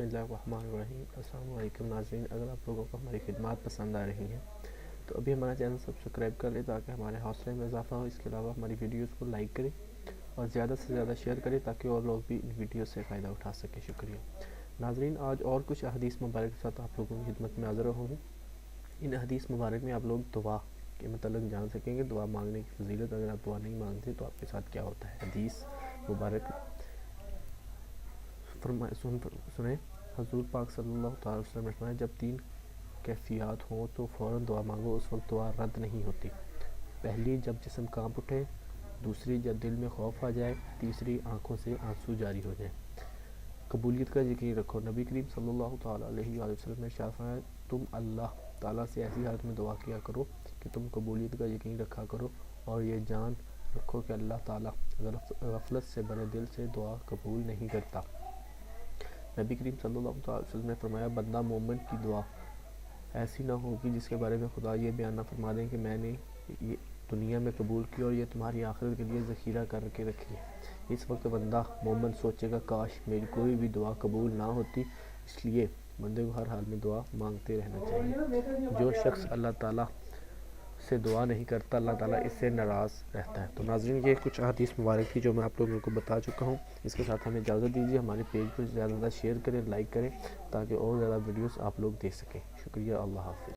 بسم اللہ الرحمن الرحیم۔ السلام علیکم ناظرین، اگر آپ لوگوں کو ہماری خدمات پسند آ رہی ہیں تو ابھی ہمارا چینل سبسکرائب کر لیں تاکہ ہمارے حوصلے میں اضافہ ہو۔ اس کے علاوہ ہماری ویڈیوز کو لائک کریں اور زیادہ سے زیادہ شیئر کریں تاکہ اور لوگ بھی ان ویڈیوز سے فائدہ اٹھا سکیں۔ شکریہ ناظرین، آج اور کچھ احادیث مبارک کے ساتھ آپ لوگوں کی خدمت میں حاضر ہوں۔ ان حدیث مبارک میں آپ لوگ دعا کے متعلق جان سکیں گے، دعا مانگنے کی فضیلت۔ اگر آپ دعا نہیں مانگتے تو آپ کے ساتھ کیا ہوتا ہے۔ حدیث مبارک سنیں، حضور پاک صلی اللہ تعالی وسلم نے فرمایا، جب تین کیفیات ہوں تو فوراً دعا مانگو، اس وقت دعا رد نہیں ہوتی۔ پہلی، جب جسم کانپ اٹھے، دوسری، جب دل میں خوف آ جائے، تیسری، آنکھوں سے آنسو جاری ہو جائیں۔ قبولیت کا یقین رکھو۔ نبی کریم صلی اللہ تعالی علیہ وآلہ وسلم نے ارشاد فرمایا، تم اللہ تعالیٰ سے ایسی حالت میں دعا کیا کرو کہ تم قبولیت کا یقین رکھا کرو اور یہ جان رکھو کہ اللہ تعالیٰ غفلت سے بھرے دل سے دعا قبول نہیں کرتا۔ نبی کریم صلی اللہ علیہ وسلم نے فرمایا، بندہ مومن کی دعا ایسی نہ ہوگی جس کے بارے میں خدا یہ بیان نہ فرما دیں کہ میں نے یہ دنیا میں قبول کی اور یہ تمہاری آخرت کے لیے ذخیرہ کر کے رکھی ہے۔ اس وقت بندہ مومن سوچے گا، کاش میری کوئی بھی دعا قبول نہ ہوتی۔ اس لیے بندے کو ہر حال میں دعا مانگتے رہنا چاہیے۔ جو شخص اللہ تعالیٰ سے دعا نہیں کرتا، اللہ تعالیٰ اس سے ناراض رہتا ہے۔ تو ناظرین، یہ کچھ احادیث مبارک تھی جو میں آپ لوگوں کو بتا چکا ہوں۔ اس کے ساتھ ہمیں اجازت دیجیے، ہمارے پیج کو زیادہ سے زیادہ شیئر کریں، لائک کریں تاکہ اور زیادہ ویڈیوز آپ لوگ دیکھ سکیں۔ شکریہ، اللہ حافظ۔